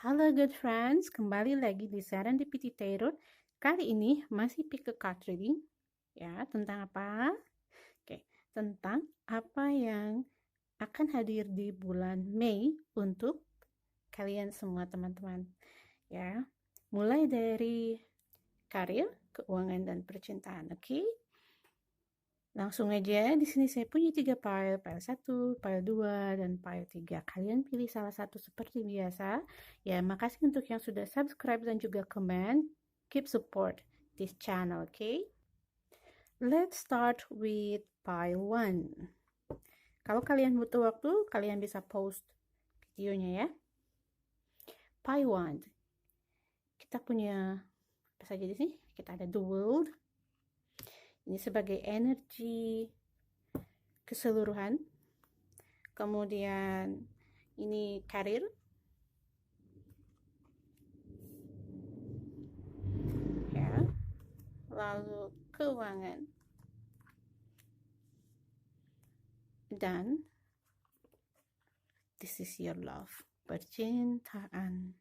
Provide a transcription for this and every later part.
Halo good friends, kembali lagi di Serendipity Tarot. Kali ini masih pick a card reading. Ya, tentang apa? Oke, tentang apa yang akan hadir di bulan Mei untuk kalian semua teman-teman. Ya, mulai dari karir, keuangan dan percintaan. Oke? Langsung aja, di sini saya punya 3 file 1, file 2, dan file 3. Kalian pilih salah satu seperti biasa. Ya, makasih untuk yang sudah subscribe dan juga komen. Keep support this channel, okay? Let's start with file 1. Kalau kalian butuh waktu, kalian bisa post videonya ya. File 1. Kita punya apa saja di sini? Kita ada the world. Ini sebagai energi keseluruhan. Kemudian ini karir, ya, lalu keuangan, dan this is your love, percintaan.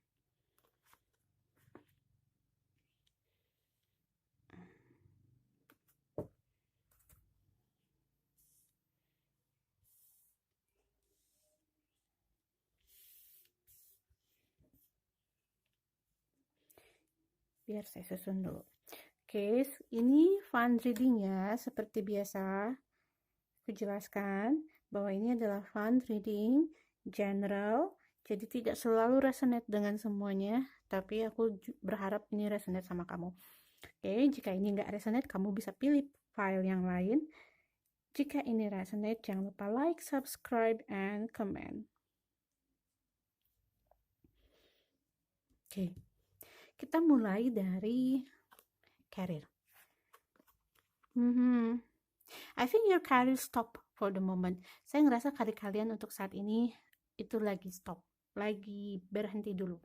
Biar saya susun dulu. Oke, ini fun reading ya, seperti biasa. Aku jelaskan bahwa ini adalah fun reading, general, jadi tidak selalu resonate dengan semuanya, tapi aku berharap ini resonate sama kamu. Oke, jika ini nggak resonate, kamu bisa pilih file yang lain. Jika ini resonate, jangan lupa like, subscribe, and comment. Oke, kita mulai dari career. I think your career stop for the moment. Saya ngerasa karir kalian untuk saat ini itu lagi stop, lagi berhenti dulu.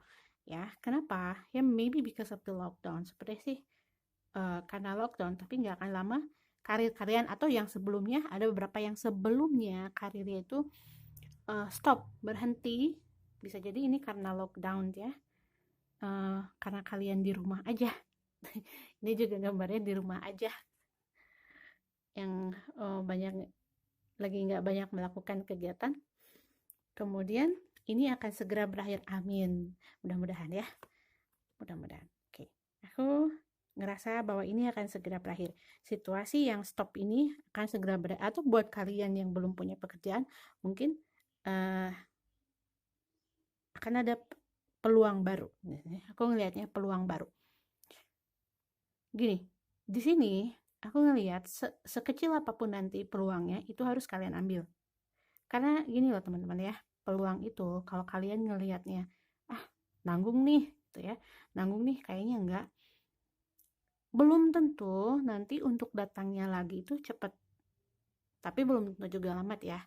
Ya, kenapa? Ya maybe because of the lockdown. Seperti sih karena lockdown, tapi nggak akan lama karir kalian atau yang sebelumnya, ada beberapa yang sebelumnya karirnya itu stop, berhenti. Bisa jadi ini karena lockdown ya. Karena kalian di rumah aja. Ini juga gambarnya di rumah aja, yang banyak lagi nggak banyak melakukan kegiatan. Kemudian ini akan segera berakhir, amin, mudah-mudahan ya, mudah-mudahan. Oke, aku ngerasa bahwa ini akan segera berakhir. Situasi yang stop ini akan segera berakhir. Atau buat kalian yang belum punya pekerjaan, mungkin akan ada peluang baru. Aku ngelihatnya peluang baru. Gini, di sini aku ngelihat sekecil apapun nanti peluangnya itu harus kalian ambil. Karena gini loh teman-teman ya, peluang itu kalau kalian ngelihatnya nanggung nih gitu ya, nanggung nih kayaknya enggak, belum tentu nanti untuk datangnya lagi itu cepat, tapi belum tentu juga lambat ya.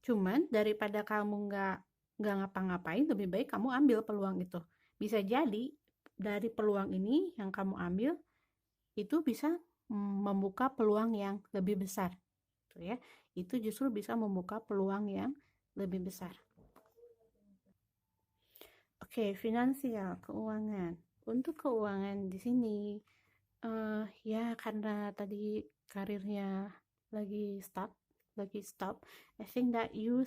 Cuman daripada kamu nggak ngapa-ngapain, lebih baik kamu ambil peluang itu. Bisa jadi dari peluang ini yang kamu ambil itu bisa membuka peluang yang lebih besar, tuh ya. Itu justru bisa membuka peluang yang lebih besar. Oke, finansial, keuangan. Untuk keuangan di sini, ya karena tadi karirnya lagi stop. I think that you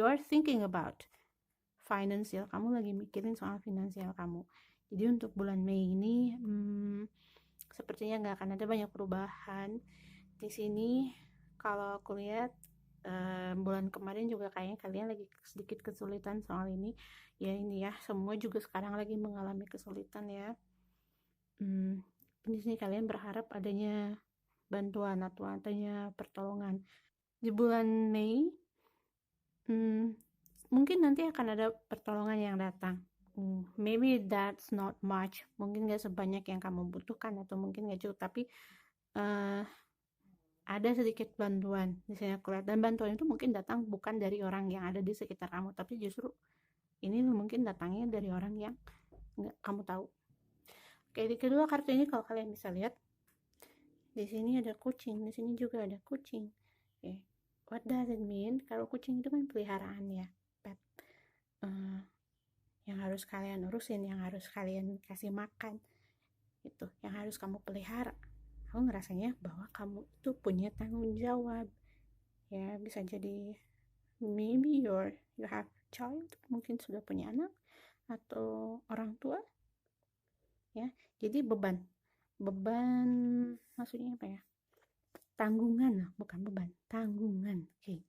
are thinking about financial. Kamu lagi mikirin soal finansial kamu. Jadi untuk bulan Mei ini, sepertinya nggak akan ada banyak perubahan di sini. Kalau aku lihat bulan kemarin juga kayaknya kalian lagi sedikit kesulitan soal ini. Ya ini ya, semua juga sekarang lagi mengalami kesulitan ya. Di sini kalian berharap adanya bantuan atau adanya pertolongan. Di bulan Mei, mungkin nanti akan ada pertolongan yang datang. Maybe that's not much. Mungkin gak sebanyak yang kamu butuhkan atau mungkin gak cukup, tapi ada sedikit bantuan di sini aku lihat. Dan bantuan itu mungkin datang bukan dari orang yang ada di sekitar kamu, tapi justru ini mungkin datangnya dari orang yang nggak kamu tahu. Oke, di kedua kartu ini kalau kalian bisa lihat, di sini ada kucing, di sini juga ada kucing. Oke, what does it mean? Kalau kucing itu kan peliharaan ya, pet. eh, yang harus kalian urusin, yang harus kalian kasih makan, itu yang harus kamu pelihara. Aku ngerasanya bahwa kamu itu punya tanggung jawab. Ya, bisa jadi maybe you have child, mungkin sudah punya anak atau orang tua, ya. Jadi beban maksudnya apa ya, tanggungan lah, bukan beban, tanggungan. Oke,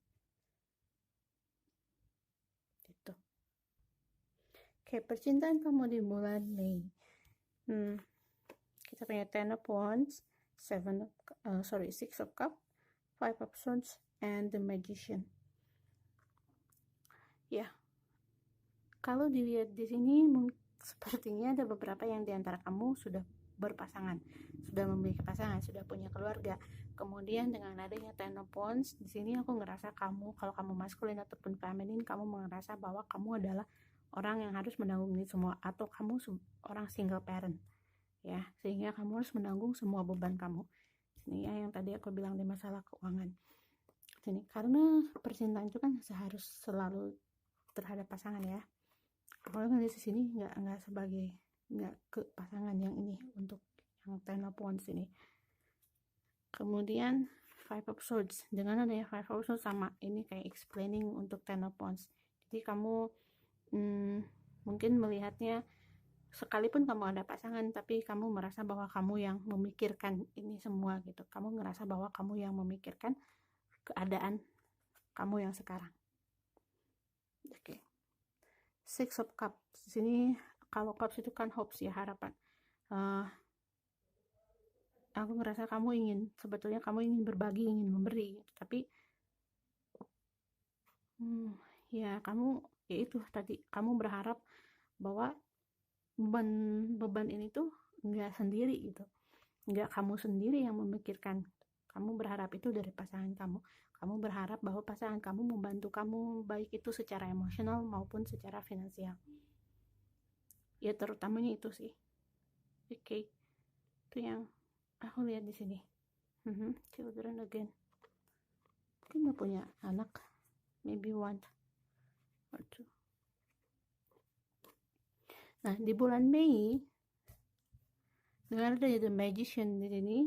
gitu. Oke, percintaan kamu di bulan Mei. Kita punya Ten of Wands, Six of Cups, Five of Swords, and the Magician. Ya, kalau dilihat di sini sepertinya ada beberapa yang diantara kamu sudah berpasangan, sudah memiliki pasangan, sudah punya keluarga. Kemudian dengan adanya Ten of Wands di sini, aku ngerasa kamu, kalau kamu maskulin ataupun feminin, kamu merasa bahwa kamu adalah orang yang harus menanggung ini semua, atau kamu orang single parent, ya, sehingga kamu harus menanggung semua beban kamu. Ini ya yang tadi aku bilang di masalah keuangan. Sini, karena percintaan itu kan harus selalu terhadap pasangan, ya. Kalau di sini nggak ke pasangan yang ini, untuk yang Ten of Wands ini. Kemudian Five of Swords, dengan adanya Five of Swords sama ini kayak explaining untuk Ten of Wands. Jadi kamu mungkin melihatnya, sekalipun kamu ada pasangan, tapi kamu merasa bahwa kamu yang memikirkan ini semua gitu. Kamu ngerasa bahwa kamu yang memikirkan keadaan kamu yang sekarang. Oke. Six of Cups. Di sini kalau Cups itu kan hopes, ya, harapan. Aku ngerasa sebetulnya kamu ingin berbagi, ingin memberi, tapi ya kamu, ya itu tadi, kamu berharap bahwa beban ini tuh nggak sendiri gitu, nggak kamu sendiri yang memikirkan. Kamu berharap itu dari pasangan kamu. Kamu berharap bahwa pasangan kamu membantu kamu, baik itu secara emosional maupun secara finansial. Ya terutamanya itu sih. Oke. Itu yang aku lihat di sini. Children again. Mungkin nggak punya anak. Maybe one or two. Nah, di bulan Mei, dengan adanya The Magician di sini,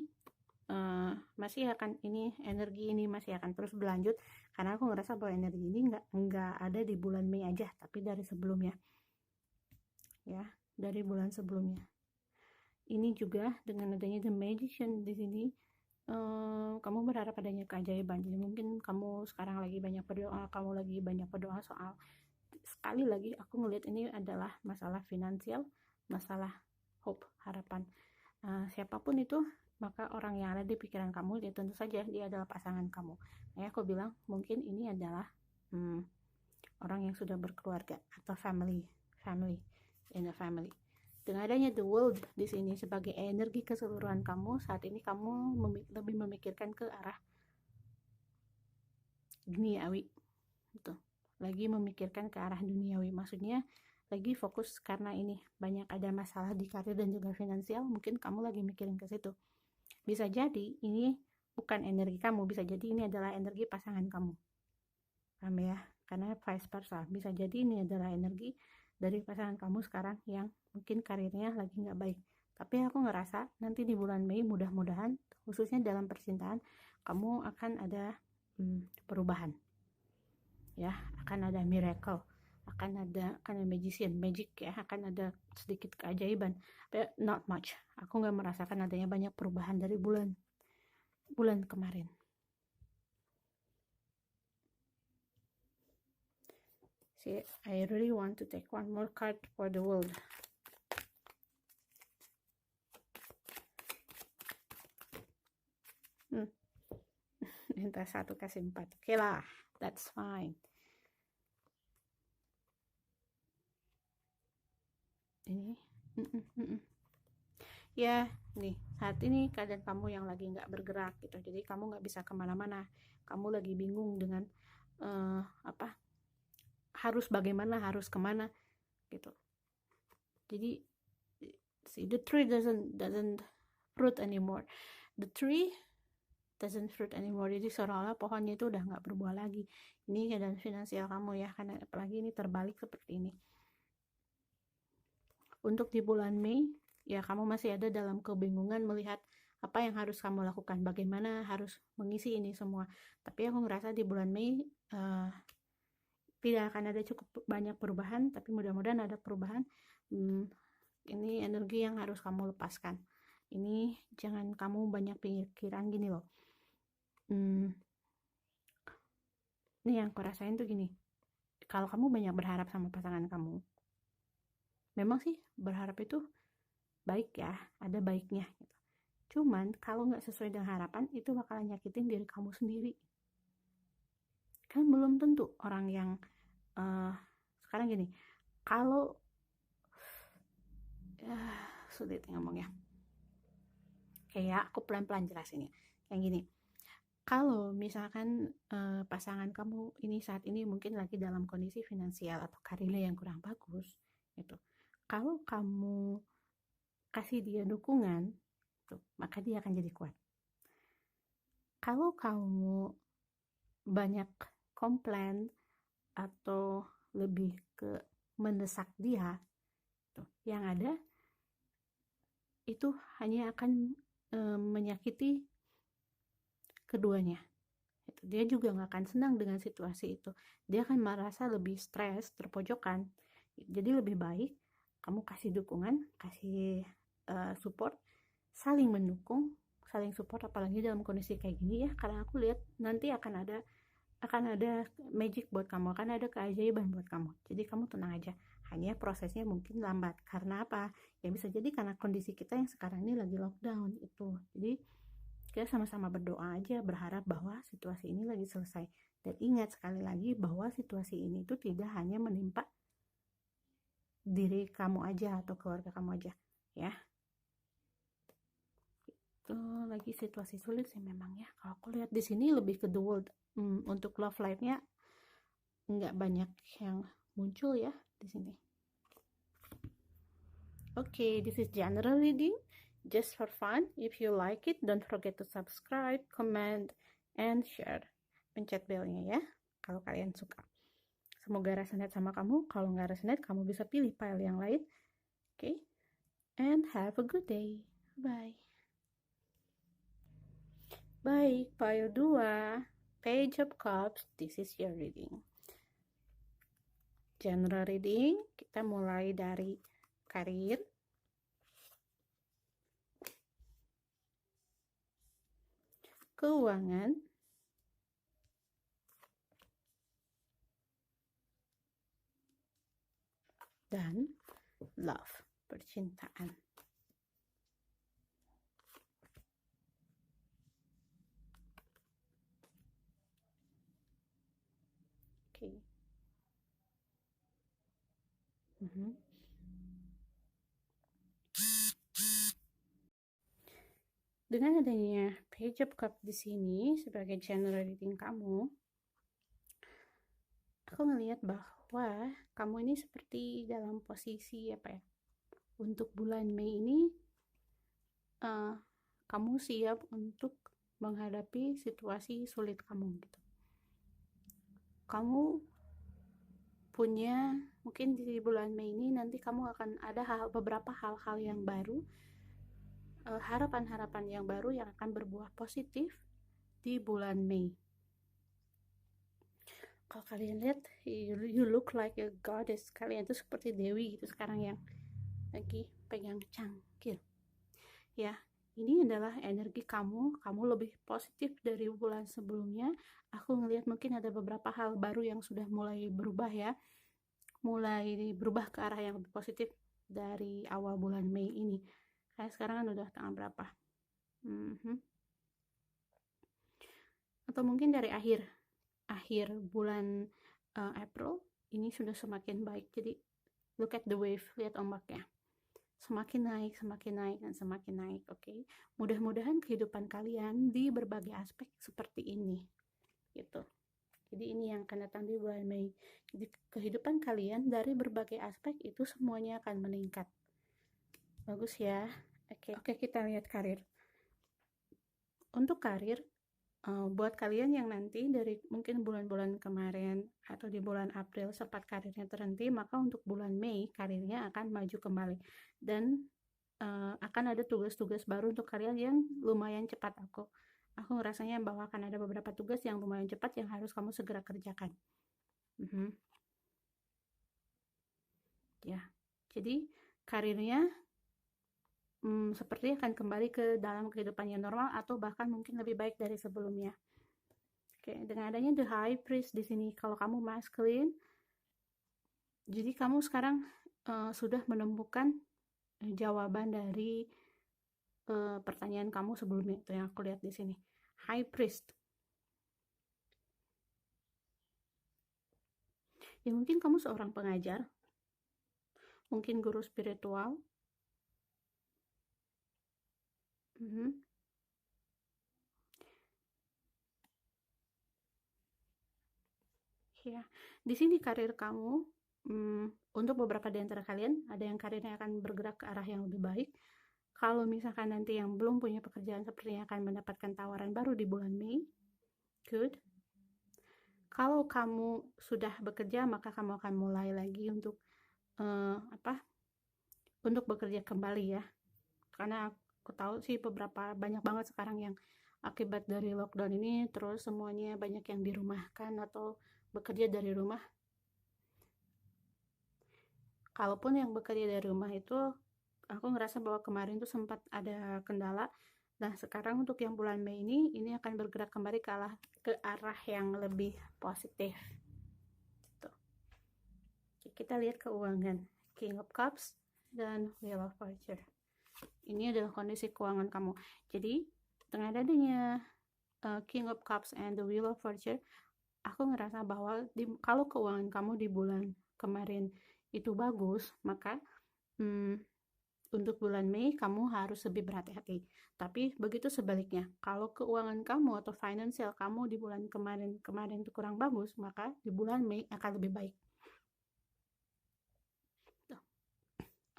masih akan energi ini masih akan terus berlanjut, karena aku ngerasa bahwa energi ini nggak ada di bulan Mei aja, tapi dari sebelumnya, ya, dari bulan sebelumnya. Ini juga dengan adanya The Magician di sini, kamu berharap adanya keajaiban. Jadi mungkin kamu sekarang lagi banyak berdoa, soal, sekali lagi aku ngelihat ini adalah masalah finansial, masalah hope, harapan. Siapapun itu, maka orang yang ada di pikiran kamu, dia tentu saja dia adalah pasangan kamu. Nah, aku bilang mungkin ini adalah orang yang sudah berkeluarga atau family in a family. Dengan adanya The World di sini sebagai energi keseluruhan kamu, saat ini kamu lebih memikirkan ke arah duniawi, gitu. Lagi memikirkan ke arah duniawi, maksudnya lagi fokus karena ini banyak ada masalah di karir dan juga finansial, mungkin kamu lagi mikirin ke situ. Bisa jadi ini bukan energi kamu, bisa jadi ini adalah energi pasangan kamu. Paham ya? Karena vice versa. Bisa jadi ini adalah energi dari pasangan kamu sekarang yang mungkin karirnya lagi nggak baik. Tapi aku ngerasa nanti di bulan Mei, mudah-mudahan, khususnya dalam percintaan, kamu akan ada perubahan. Ya, akan ada miracle, akan ada magician, magic, ya, akan ada sedikit keajaiban, but not much. Aku nggak merasakan adanya banyak perubahan dari bulan kemarin. See, I really want to take one more card for the world. Minta 1 kasih 4. Oke lah, that's fine. Ini ya, nih, saat ini keadaan kamu yang lagi nggak bergerak gitu, jadi kamu nggak bisa kemana-mana, kamu lagi bingung dengan harus bagaimana, harus kemana gitu. Jadi see, the tree doesn't fruit anymore. The tree doesn't fruit anymore. Jadi seolah-olah pohonnya itu udah nggak berbuah lagi. Ini keadaan finansial kamu ya, karena apalagi ini terbalik seperti ini. Untuk di bulan Mei, ya kamu masih ada dalam kebingungan melihat apa yang harus kamu lakukan, bagaimana harus mengisi ini semua. Tapi aku ngerasa di bulan Mei tidak akan ada cukup banyak perubahan, tapi mudah-mudahan ada perubahan. Ini energi yang harus kamu lepaskan. Ini jangan kamu banyak pikiran gini loh. Ini yang aku rasain tuh gini, kalau kamu banyak berharap sama pasangan kamu, memang sih berharap itu baik ya, ada baiknya gitu. Cuman kalau nggak sesuai dengan harapan, itu bakalan nyakitin diri kamu sendiri. Kan belum tentu orang yang sekarang gini, kalau sulit ngomongnya, kayak aku pelan-pelan jelasin ya, yang gini, kalau misalkan pasangan kamu ini saat ini mungkin lagi dalam kondisi finansial atau karirnya yang kurang bagus gitu, kalau kamu kasih dia dukungan tuh, maka dia akan jadi kuat. Kalau kamu banyak komplain atau lebih ke mendesak dia tuh, yang ada itu hanya akan menyakiti keduanya. Dia juga nggak akan senang dengan situasi itu. Dia akan merasa lebih stres, terpojokan. Jadi lebih baik kamu kasih dukungan, kasih support, saling mendukung, saling support, apalagi dalam kondisi kayak gini ya. Karena aku lihat nanti akan ada magic buat kamu, akan ada keajaiban buat kamu. Jadi kamu tenang aja. Hanya prosesnya mungkin lambat. Karena apa? Ya bisa jadi karena kondisi kita yang sekarang ini lagi lockdown itu. Jadi kita sama-sama berdoa aja, berharap bahwa situasi ini lagi selesai. Dan ingat sekali lagi bahwa situasi ini itu tidak hanya menimpa diri kamu aja atau keluarga kamu aja, ya. Itu lagi situasi sulit sih memang ya. Kalau aku lihat di sini lebih ke the world. Untuk love life-nya nggak banyak yang muncul ya di sini. Okay, this is general reading. Just for fun. If you like it, don't forget to subscribe, comment, and share. Pencet belnya ya, kalau kalian suka. Semoga resonate sama kamu. Kalau nggak resonate, kamu bisa pilih file yang lain. Okay? And have a good day. Bye. Baik, file 2. Page of Cups. This is your reading. General reading. Kita mulai dari karir. Keuangan, dan love, percintaan. Oke. Dengan adanya Page of Cups di sini sebagai general reading kamu, aku ngelihat bahwa kamu ini seperti dalam posisi apa ya? Untuk bulan Mei ini kamu siap untuk menghadapi situasi sulit kamu gitu. Kamu punya mungkin di bulan Mei ini nanti kamu akan ada beberapa hal-hal yang baru, harapan-harapan yang baru yang akan berbuah positif di bulan Mei. Kalau kalian lihat, you look like a goddess. Kalian itu seperti dewi gitu sekarang yang lagi pegang cangkir. Ya, ini adalah energi kamu lebih positif dari bulan sebelumnya. Aku ngelihat mungkin ada beberapa hal baru yang sudah mulai berubah ya. Mulai berubah ke arah yang lebih positif dari awal bulan Mei ini. Kayak sekarang kan udah tanggal berapa? Atau mungkin dari akhir bulan April ini sudah semakin baik. Jadi look at the wave, lihat ombaknya. Semakin naik, dan semakin naik, oke? Mudah-mudahan kehidupan kalian di berbagai aspek seperti ini, gitu. Jadi ini yang akan datang di bulan Mei. Jadi kehidupan kalian dari berbagai aspek itu semuanya akan meningkat. Bagus ya. Oke, kita lihat karir. Untuk karir, buat kalian yang nanti dari mungkin bulan-bulan kemarin atau di bulan April sempat karirnya terhenti, maka untuk bulan Mei karirnya akan maju kembali dan akan ada tugas-tugas baru untuk kalian yang lumayan cepat. Aku ngerasanya bahwa akan ada beberapa tugas yang lumayan cepat yang harus kamu segera kerjakan. Ya, jadi karirnya sepertinya akan kembali ke dalam kehidupan yang normal atau bahkan mungkin lebih baik dari sebelumnya. Oke, dengan adanya the high priest di sini, kalau kamu masculine, jadi kamu sekarang sudah menemukan jawaban dari pertanyaan kamu sebelumnya, itu yang aku lihat di sini. High priest. Ya mungkin kamu seorang pengajar, mungkin guru spiritual. Ya, di sini karir kamu, untuk beberapa di antara kalian, ada yang karirnya akan bergerak ke arah yang lebih baik. Kalau misalkan nanti yang belum punya pekerjaan sepertinya akan mendapatkan tawaran baru di bulan Mei. Good. Kalau kamu sudah bekerja, maka kamu akan mulai lagi untuk untuk bekerja kembali ya. Karena aku tahu sih banyak banget sekarang yang akibat dari lockdown ini, terus semuanya banyak yang dirumahkan atau bekerja dari rumah. Kalaupun yang bekerja dari rumah itu, aku ngerasa bahwa kemarin tuh sempat ada kendala. Nah, sekarang untuk yang bulan Mei ini akan bergerak kembali ke arah yang lebih positif. Tuh. Kita lihat keuangan. King of Cups dan Wheel of Fortune. Ini adalah kondisi keuangan kamu. Jadi, dengan adanya King of Cups and the Wheel of Fortune, aku ngerasa bahwa kalau keuangan kamu di bulan kemarin itu bagus, maka untuk bulan Mei kamu harus lebih berhati-hati. Tapi begitu sebaliknya, kalau keuangan kamu atau financial kamu di bulan kemarin itu kurang bagus, maka di bulan Mei akan lebih baik. Tuh.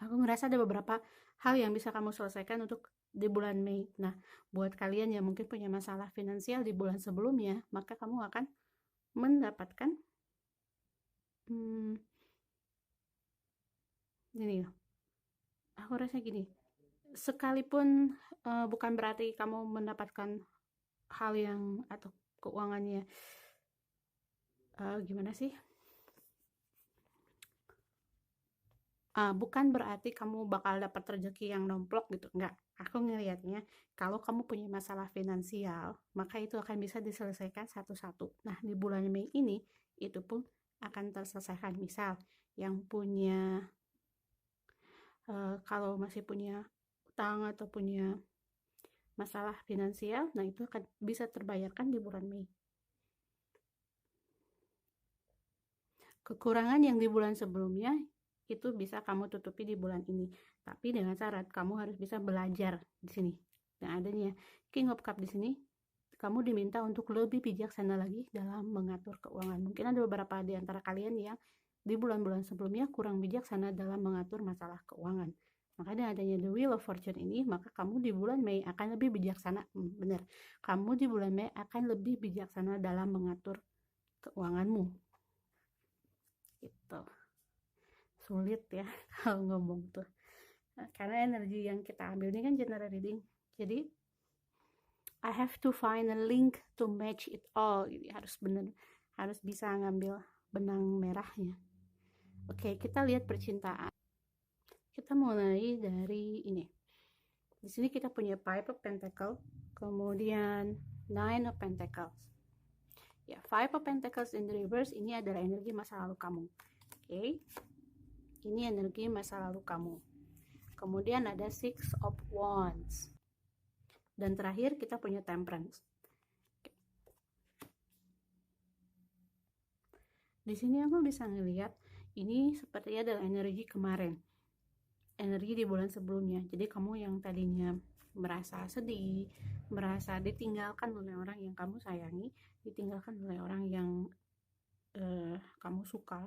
Aku ngerasa ada beberapa hal yang bisa kamu selesaikan untuk di bulan Mei. Nah, buat kalian yang mungkin punya masalah finansial di bulan sebelumnya, maka kamu akan mendapatkan ini. Aku rasa gini, sekalipun bukan berarti kamu mendapatkan hal yang atau keuangannya gimana sih? Bukan berarti kamu bakal dapat rezeki yang nomplok gitu, enggak. Aku ngelihatnya kalau kamu punya masalah finansial, maka itu akan bisa diselesaikan satu-satu. Nah, di bulan Mei ini itu pun akan terselesaikan. Misal yang punya kalau masih punya utang atau punya masalah finansial, nah itu akan bisa terbayarkan di bulan Mei. Kekurangan yang di bulan sebelumnya itu bisa kamu tutupi di bulan ini, tapi dengan syarat kamu harus bisa belajar di sini. Dan adanya King of Cup di sini, kamu diminta untuk lebih bijaksana lagi dalam mengatur keuangan. Mungkin ada beberapa di antara kalian yang di bulan-bulan sebelumnya kurang bijaksana dalam mengatur masalah keuangan. Makanya adanya The Wheel of Fortune ini, maka kamu di bulan Mei akan lebih bijaksana. Benar, kamu di bulan Mei akan lebih bijaksana dalam mengatur keuanganmu. Gitu. Sulit ya kalau ngomong tuh. Karena energi yang kita ambil ini kan general reading. Jadi I have to find a link to match it all. Jadi harus bisa ngambil benang merahnya. Oke, kita lihat percintaan. Kita mulai dari ini. Di sini kita punya Five of Pentacles, kemudian Nine of Pentacles. Ya, Five of Pentacles in the reverse ini adalah energi masa lalu kamu. Oke. Ini energi masa lalu kamu. Kemudian ada Six of Wands. Dan terakhir kita punya Temperance. Di sini aku bisa ngelihat ini sepertinya adalah energi kemarin. Energi di bulan sebelumnya. Jadi kamu yang tadinya merasa sedih, merasa ditinggalkan oleh orang yang kamu sayangi, ditinggalkan oleh orang yang kamu suka,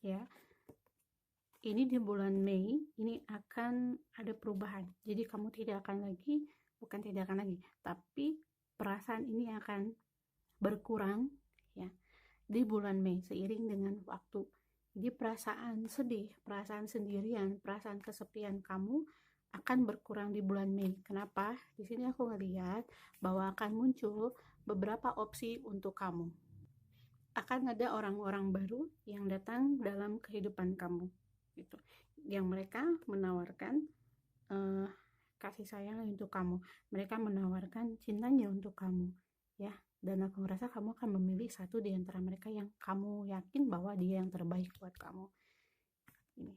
ya. Ini di bulan Mei ini akan ada perubahan. Jadi kamu tidak akan lagi, tapi perasaan ini akan berkurang ya di bulan Mei seiring dengan waktu. Jadi perasaan sedih, perasaan sendirian, perasaan kesepian kamu akan berkurang di bulan Mei. Kenapa? Di sini aku ngelihat bahwa akan muncul beberapa opsi untuk kamu. Akan ada orang-orang baru yang datang dalam kehidupan kamu, gitu. Yang mereka menawarkan kasih sayang untuk kamu. Mereka menawarkan cintanya untuk kamu, ya. Dan aku ngerasa kamu akan memilih satu di antara mereka yang kamu yakin bahwa dia yang terbaik buat kamu. Ini.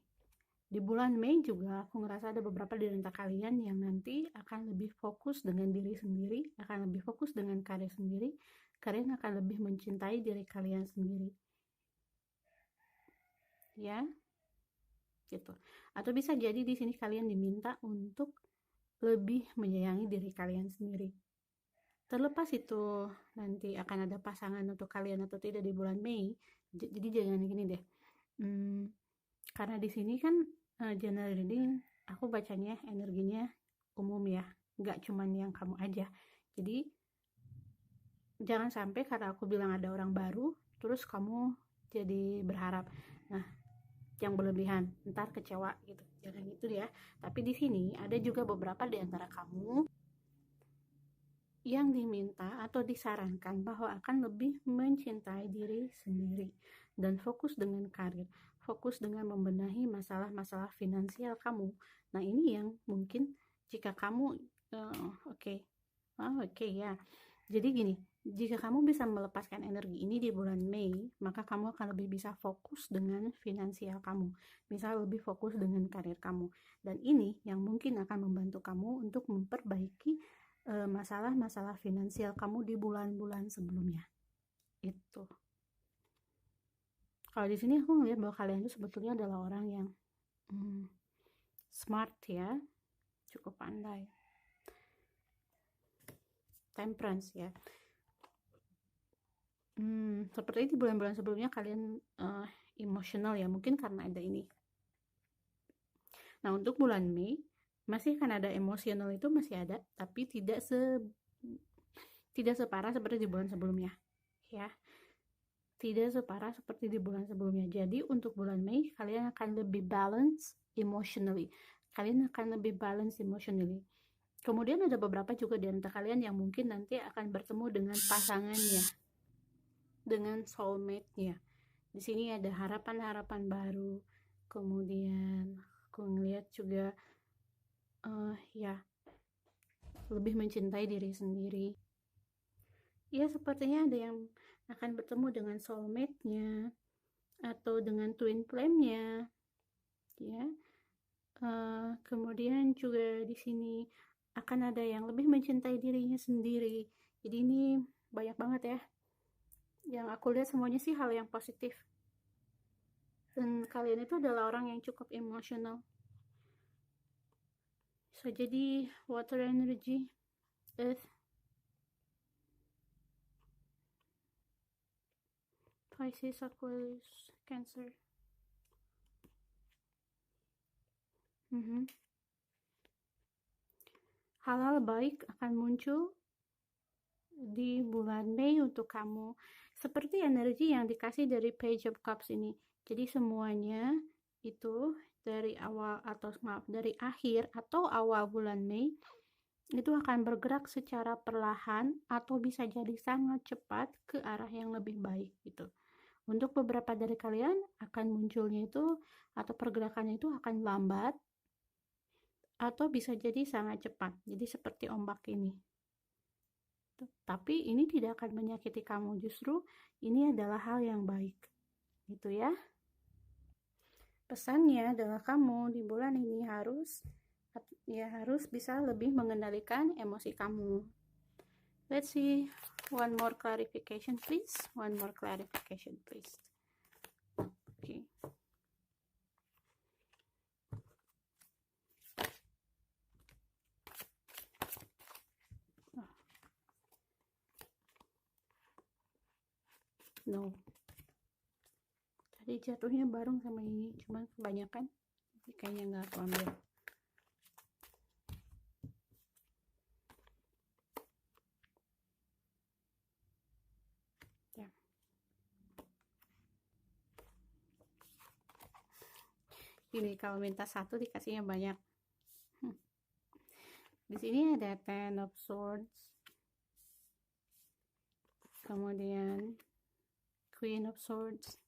Di bulan Mei juga aku ngerasa ada beberapa di antara kalian yang nanti akan lebih fokus dengan diri sendiri, akan lebih fokus dengan karir sendiri. Kalian akan lebih mencintai diri kalian sendiri. Ya. Gitu. Atau bisa jadi di sini kalian diminta untuk lebih menyayangi diri kalian sendiri. Terlepas itu nanti akan ada pasangan untuk kalian atau tidak di bulan Mei, jadi jangan gini deh. Karena di sini kan general reading, aku bacanya energinya umum ya, nggak cuman yang kamu aja. Jadi jangan sampai karena aku bilang ada orang baru, terus kamu jadi berharap. Nah, yang berlebihan, ntar kecewa gitu. Jangan gitu ya. Tapi di sini ada juga beberapa di antara kamu yang diminta atau disarankan bahwa akan lebih mencintai diri sendiri dan fokus dengan karir, fokus dengan membenahi masalah-masalah finansial kamu. Nah, ini yang mungkin jika kamu oke ya. Jadi gini, jika kamu bisa melepaskan energi ini di bulan Mei, maka kamu akan lebih bisa fokus dengan finansial kamu, bisa lebih fokus dengan karir kamu. Dan ini yang mungkin akan membantu kamu untuk memperbaiki masalah-masalah finansial kamu di bulan-bulan sebelumnya. Itu. Kalau di sini aku ngeliat bahwa kalian itu sebetulnya adalah orang yang smart ya, cukup pandai. Temperance ya. Seperti di bulan-bulan sebelumnya kalian emosional ya, mungkin karena ada ini. Nah, untuk bulan Mei masih akan ada emosional, itu masih ada, tapi tidak separah seperti di bulan sebelumnya ya, tidak separah seperti di bulan sebelumnya. Jadi untuk bulan Mei kalian akan lebih balance emotionally, kemudian ada beberapa juga di antara kalian yang mungkin nanti akan bertemu dengan pasangannya, dengan soulmate-nya. Di sini ada harapan-harapan baru, kemudian aku ngeliat juga lebih mencintai diri sendiri. Ya, sepertinya ada yang akan bertemu dengan soulmate-nya atau dengan twin flame-nya, ya. Kemudian juga di sini akan ada yang lebih mencintai dirinya sendiri. Jadi ini banyak banget ya. Yang aku lihat semuanya sih hal yang positif. Dan kalian itu adalah orang yang cukup emosional. So, jadi water energy, earth, Pisces, Aquarius, Cancer. Hal-hal baik akan muncul di bulan Mei untuk kamu, seperti energi yang dikasih dari Page of Cups ini. Jadi semuanya itu dari akhir atau awal bulan Mei itu akan bergerak secara perlahan atau bisa jadi sangat cepat ke arah yang lebih baik gitu. Untuk beberapa dari kalian akan munculnya itu atau pergerakannya itu akan lambat atau bisa jadi sangat cepat. Jadi seperti ombak ini. Tapi ini tidak akan menyakiti kamu, justru ini adalah hal yang baik. Gitu ya. Pesannya adalah kamu di bulan ini harus bisa lebih mengendalikan emosi kamu. Let's see one more clarification please. Okay. No. Tadi jatuhnya bareng sama ini, cuman kebanyakan kayaknya nggak aku ambil. Ini kalau minta satu dikasihnya banyak. Di sini ada Ten of Swords, kemudian Queen of Swords,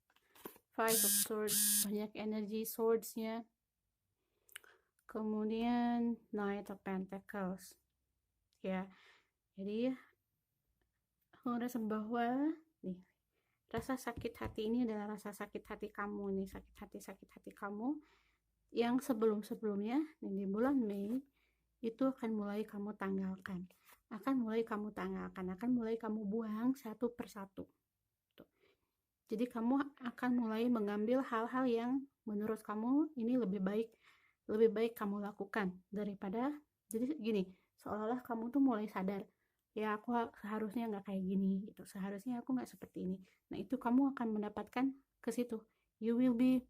Five of Swords, banyak energi swords-nya. Kemudian Knight of Pentacles. Ya, jadi aku rasa bahwa nih, rasa sakit hati ini adalah rasa sakit hati kamu nih, sakit hati kamu yang sebelum-sebelumnya di bulan Mei itu akan mulai kamu tanggalkan, akan mulai kamu buang satu persatu. Jadi kamu akan mulai mengambil hal-hal yang menurut kamu ini lebih baik kamu lakukan daripada, jadi gini, seolah-olah kamu tuh mulai sadar, ya aku seharusnya nggak kayak gini gitu, seharusnya aku nggak seperti ini. Nah itu kamu akan mendapatkan ke situ, you will be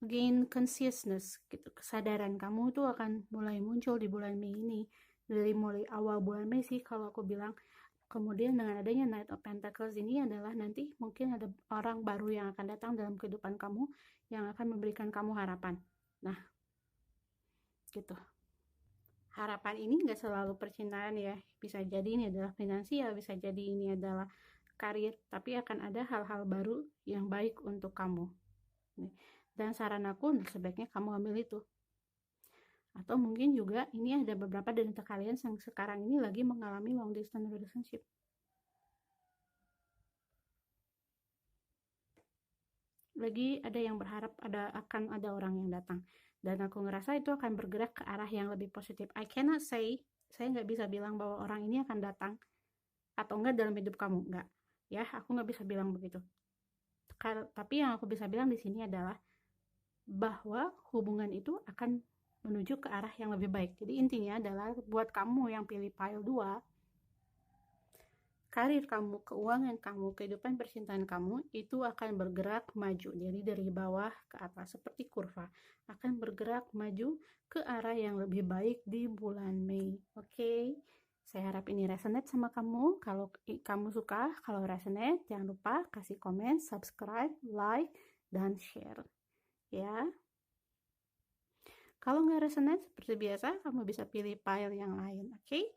gain consciousness gitu, kesadaran kamu tuh akan mulai muncul di bulan Mei ini, dari mulai awal bulan Mei sih kalau aku bilang. Kemudian dengan adanya Knight of Pentacles ini adalah nanti mungkin ada orang baru yang akan datang dalam kehidupan kamu yang akan memberikan kamu harapan. Nah gitu, harapan ini nggak selalu percintaan ya, bisa jadi ini adalah finansial, bisa jadi ini adalah karir, tapi akan ada hal-hal baru yang baik untuk kamu. Dan saran aku sebaiknya kamu ambil itu. Atau mungkin juga ini ada beberapa dari kalian yang sekarang ini lagi mengalami long distance relationship. Lagi ada yang berharap akan ada orang yang datang. Dan aku ngerasa itu akan bergerak ke arah yang lebih positif. I cannot say, saya nggak bisa bilang bahwa orang ini akan datang atau enggak dalam hidup kamu, enggak. Ya, aku nggak bisa bilang begitu. Tapi yang aku bisa bilang di sini adalah bahwa hubungan itu akan menuju ke arah yang lebih baik. Jadi intinya adalah buat kamu yang pilih pile 2, karir kamu, keuangan kamu, kehidupan percintaan kamu itu akan bergerak maju. Jadi dari bawah ke atas seperti kurva, akan bergerak maju ke arah yang lebih baik di bulan Mei. Oke? Saya harap ini resonate sama kamu. Kalau kamu suka, kalau resonate, jangan lupa kasih komen, subscribe, like, dan share. Ya. Kalau nggak resonate, seperti biasa, kamu bisa pilih pile yang lain. Oke?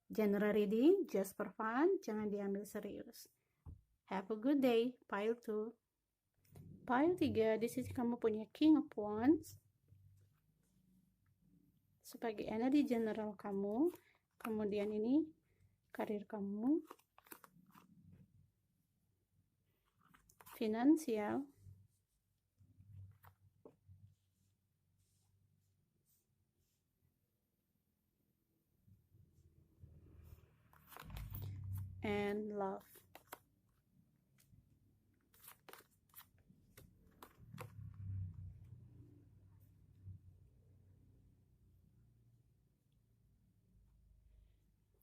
General reading, just for fun, jangan diambil serius. Have a good day. Pile 2. Pile 3, di sisi kamu punya King of Wands. Sebagai energi general kamu. Kemudian ini, karir kamu. Finansial. And love.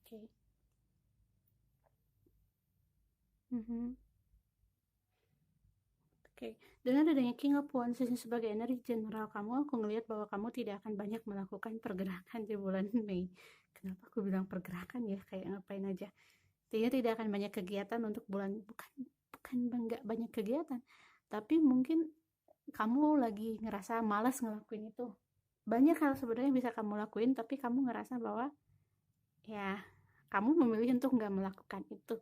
Okay. Oke, dengan adanya King of Wands sebagai energi general kamu, aku ngelihat bahwa kamu tidak akan banyak melakukan pergerakan di bulan Mei. Kenapa aku bilang pergerakan ya, kayak ngapain aja. Tidak akan banyak kegiatan untuk bulan, bukan nggak banyak kegiatan, tapi mungkin kamu lagi ngerasa malas ngelakuin itu. Banyak hal sebenarnya bisa kamu lakuin, tapi kamu ngerasa bahwa ya kamu memilih untuk nggak melakukan itu.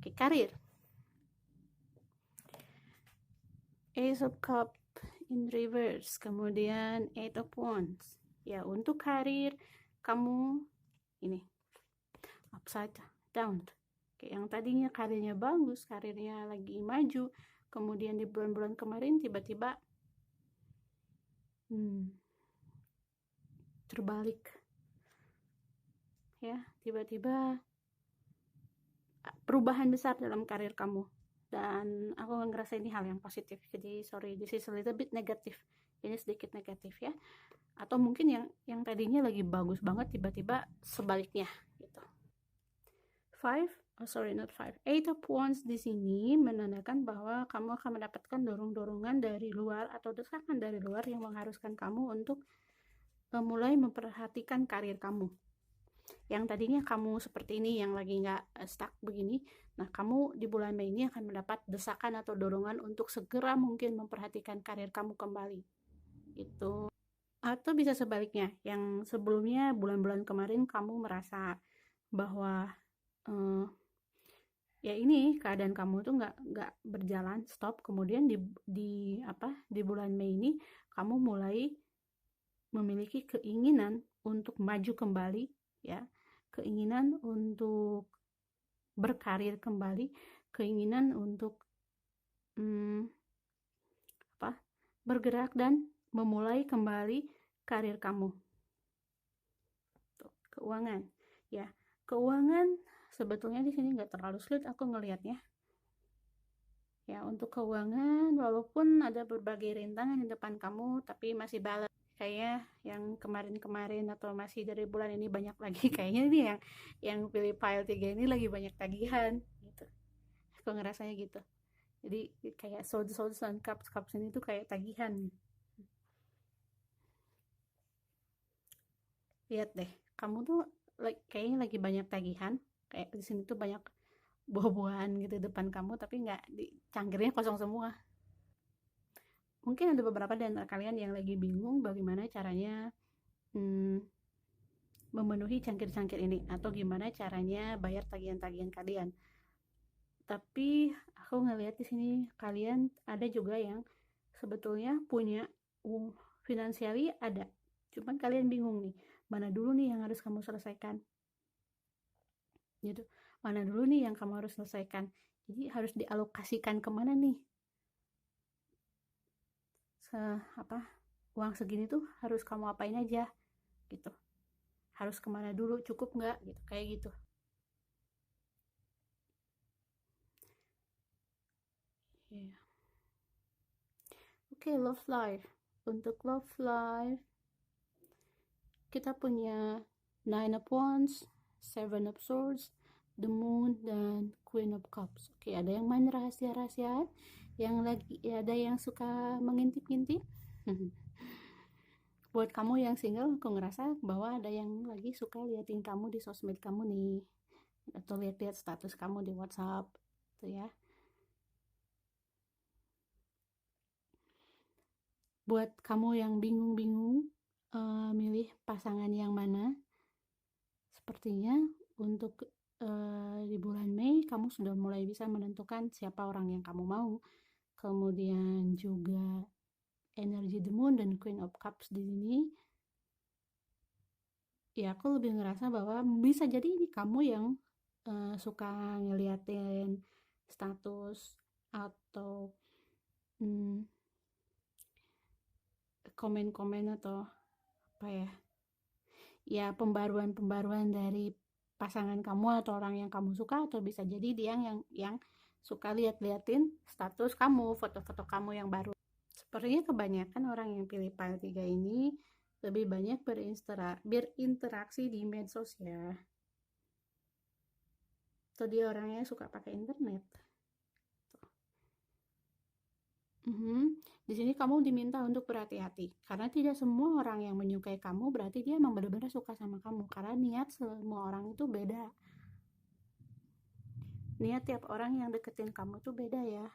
Oke, karir. Ace of Cups in reverse, kemudian Eight of Wands. Ya, untuk karir kamu ini upside down. Oke, yang tadinya karirnya bagus, karirnya lagi maju, kemudian di bulan-bulan kemarin tiba-tiba terbalik. Ya, tiba-tiba perubahan besar dalam karir kamu. Dan aku ngerasa ini hal yang positif. Jadi sorry, this is a little bit negatif. Ini sedikit negatif ya. Atau mungkin yang tadinya lagi bagus banget tiba-tiba sebaliknya gitu. Eight of Wands di sini menandakan bahwa kamu akan mendapatkan dorongan dari luar atau desakan dari luar yang mengharuskan kamu untuk mulai memperhatikan karir kamu. Yang tadinya kamu seperti ini, yang lagi nggak stuck begini, Nah, kamu di bulan Mei ini akan mendapat desakan atau dorongan untuk segera mungkin memperhatikan karir kamu kembali. Itu. Atau bisa sebaliknya, yang sebelumnya bulan-bulan kemarin kamu merasa bahwa ya ini keadaan kamu tuh nggak berjalan, stop. Kemudian di bulan Mei ini kamu mulai memiliki keinginan untuk maju kembali, ya, keinginan untuk berkarir kembali, keinginan untuk bergerak dan memulai kembali karir kamu. Tuh, keuangan, ya, keuangan sebetulnya di sini nggak terlalu sulit aku ngelihatnya. Ya, untuk keuangan walaupun ada berbagai rintangan di depan kamu, tapi masih balance. Kayaknya yang kemarin-kemarin atau masih dari bulan ini banyak lagi, kayaknya ini yang pilih pile 3 ini lagi banyak tagihan gitu. Aku ngerasanya gitu. Jadi kayak sold and cups ini tuh kayak tagihan. Lihat deh, kamu tuh kayaknya lagi banyak tagihan. Kayak di sini tuh banyak buah-buahan gitu depan kamu, tapi nggak, cangkirnya kosong semua. Mungkin ada beberapa dari kalian yang lagi bingung bagaimana caranya memenuhi cangkir-cangkir ini, atau gimana caranya bayar tagihan-tagihan kalian. Tapi aku ngelihat di sini kalian ada juga yang sebetulnya punya finansiali ada, cuman kalian bingung nih, mana dulu nih yang harus kamu selesaikan gitu, mana dulu nih yang kamu harus selesaikan. Jadi harus dialokasikan kemana nih, uang segini tuh harus kamu apain aja gitu, harus kemana dulu, cukup nggak gitu, kayak gitu. Yeah. Oke, love life. Untuk love life kita punya Nine of Wands, Seven of Swords, The Moon, dan Queen of Cups. Oke, ada yang main rahasia-rahasiaan, yang lagi ada yang suka mengintip-ngintip. Buat kamu yang single, aku ngerasa bahwa ada yang lagi suka liatin kamu di sosmed kamu nih, atau lihat-lihat status kamu di WhatsApp tuh ya. Buat kamu yang bingung-bingung milih pasangan yang mana, sepertinya untuk di bulan Mei kamu sudah mulai bisa menentukan siapa orang yang kamu mau. Kemudian juga energi The Moon dan Queen of Cups di sini, ya aku lebih ngerasa bahwa bisa jadi ini kamu yang suka ngeliatin status atau komen-komen atau apa ya pembaruan dari pasangan kamu atau orang yang kamu suka, atau bisa jadi dia yang suka liatin status kamu, foto-foto kamu yang baru. Sepertinya kebanyakan orang yang pilih pile 3 ini lebih banyak berinteraksi di medsos ya, atau dia orangnya suka pakai internet. Di sini kamu diminta untuk berhati-hati, karena tidak semua orang yang menyukai kamu berarti dia emang benar-benar suka sama kamu, karena niat semua orang itu beda. Niat tiap orang yang deketin kamu tuh beda ya.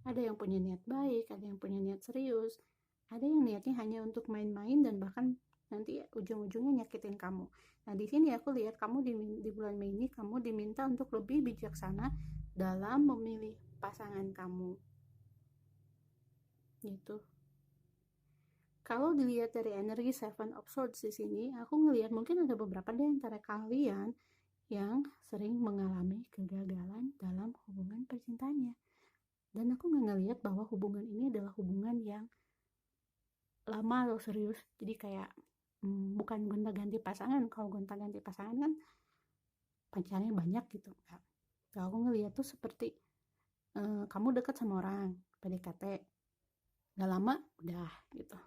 Ada yang punya niat baik, ada yang punya niat serius, ada yang niatnya hanya untuk main-main dan bahkan nanti ujung-ujungnya nyakitin kamu. Nah, di sini aku lihat kamu di bulan Mei ini kamu diminta untuk lebih bijaksana dalam memilih pasangan kamu. Gitu. Kalau dilihat dari energi Seven of Swords di sini, aku ngelihat mungkin ada beberapa di antara kalian yang sering mengalami kegagalan dalam hubungan percintaannya. Dan aku nggak ngelihat bahwa hubungan ini adalah hubungan yang lama atau serius. Jadi kayak bukan gonta-ganti pasangan. Kalau gonta-ganti pasangan kan pacarnya banyak gitu. Kalau aku ngelihat tuh seperti kamu dekat sama orang, PDKT, nggak lama udah gitu.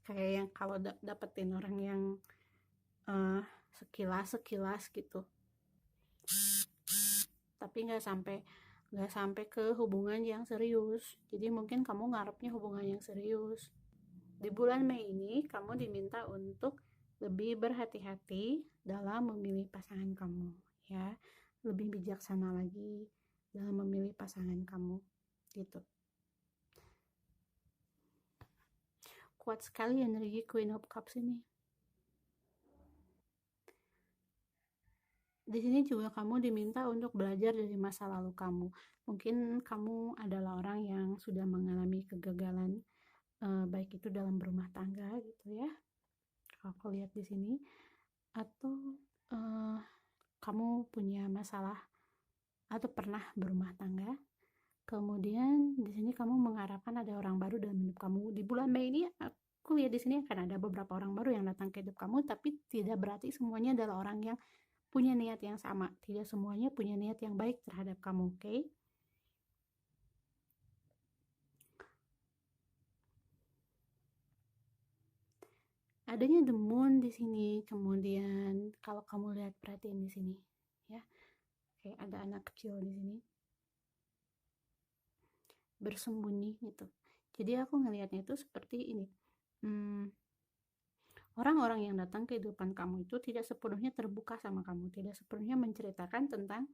Kayak yang kalau dapetin orang yang sekilas gitu, tapi nggak sampai ke hubungan yang serius. Jadi mungkin kamu ngarepnya hubungan yang serius. Di bulan Mei ini kamu diminta untuk lebih berhati-hati dalam memilih pasangan kamu ya. lebih bijaksana lagi dalam memilih pasangan kamu gitu. Kuat sekali energi Queen of Cups ini. Di sini juga kamu diminta untuk belajar dari masa lalu kamu. Mungkin kamu adalah orang yang sudah mengalami kegagalan, baik itu dalam berumah tangga gitu ya. Kalau aku lihat di sini, atau kamu punya masalah atau pernah berumah tangga. Kemudian di sini kamu mengharapkan ada orang baru dalam hidup kamu. Di bulan Mei ini aku lihat di sini akan ada beberapa orang baru yang datang ke hidup kamu, tapi tidak berarti semuanya adalah orang yang punya niat yang sama. Tidak semuanya punya niat yang baik terhadap kamu, oke? Adanya the moon di sini, kemudian kalau kamu lihat perhatiin di sini, ya. Oke, ada anak kecil di sini bersembunyi gitu. Jadi aku ngelihatnya itu seperti ini. Orang-orang yang datang ke kehidupan kamu itu tidak sepenuhnya terbuka sama kamu, tidak sepenuhnya menceritakan tentang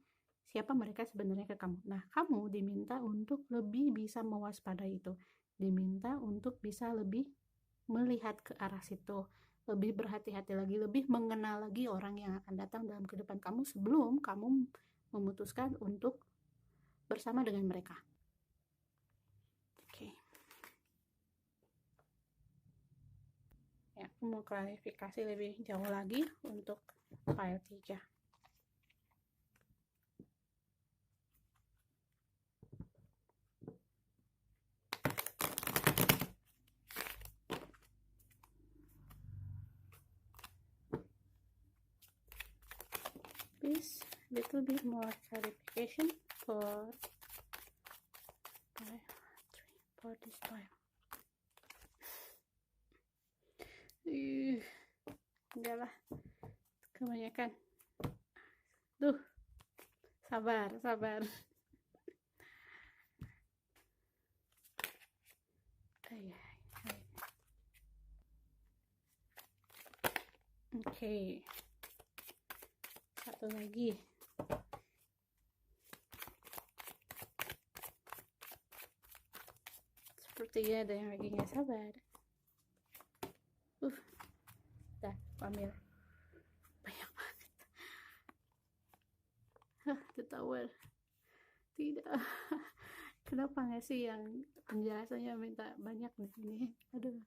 siapa mereka sebenarnya ke kamu. Nah, kamu diminta untuk lebih bisa mewaspadai itu, diminta untuk bisa lebih melihat ke arah situ, lebih berhati-hati lagi, lebih mengenal lagi orang yang akan datang dalam kehidupan kamu sebelum kamu memutuskan untuk bersama dengan mereka. Oke. Ya, aku mau klarifikasi lebih jauh lagi untuk file 3. Please, little bit more clarification for this file. Enggak lah, kebanyakan. Duh, sabar. Oke. Satu lagi. Sepertinya ada yang lagi nggak sabar. Dah, ambil. Banyak banget. The Tower. Tidak. Kenapa nggak sih yang penjelasannya minta banyak di sini? Aduh.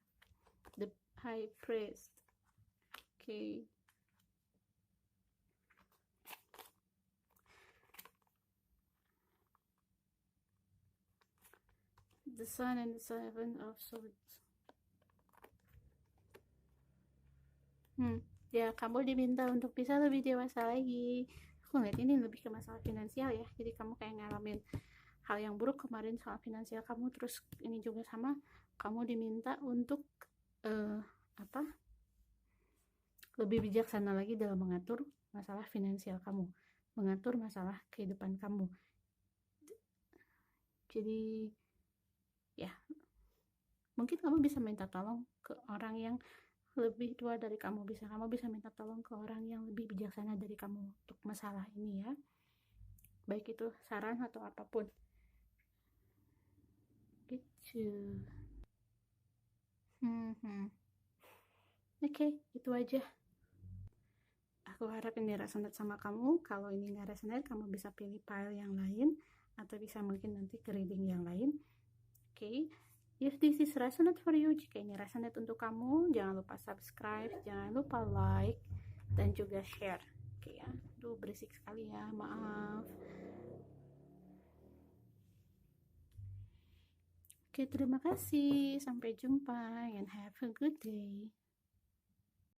The High Priest. Oke. The Sun and the Seven of Swords. Ya, kamu diminta untuk bisa lebih dewasa lagi. Aku ngeliat ini lebih ke masalah finansial ya. Jadi kamu kayak ngalamin hal yang buruk kemarin soal finansial kamu, terus ini juga sama, kamu diminta untuk lebih bijaksana lagi dalam mengatur masalah finansial kamu, mengatur masalah kehidupan kamu. Jadi ya, mungkin kamu bisa minta tolong ke orang yang lebih tua dari kamu, kamu bisa minta tolong ke orang yang lebih bijaksana dari kamu untuk masalah ini ya, baik itu saran atau apapun gitu. Oke, itu aja. Aku harap ini resonate sama kamu. Kalau ini nggak resonate, kamu bisa pilih file yang lain atau bisa mungkin nanti ke reading yang lain. Oke. If this is resonate for you, jika ini resonate untuk kamu, jangan lupa subscribe, jangan lupa like, dan juga share. Oke ya. Aduh, berisik sekali ya, maaf. Oke, terima kasih. Sampai jumpa and have a good day.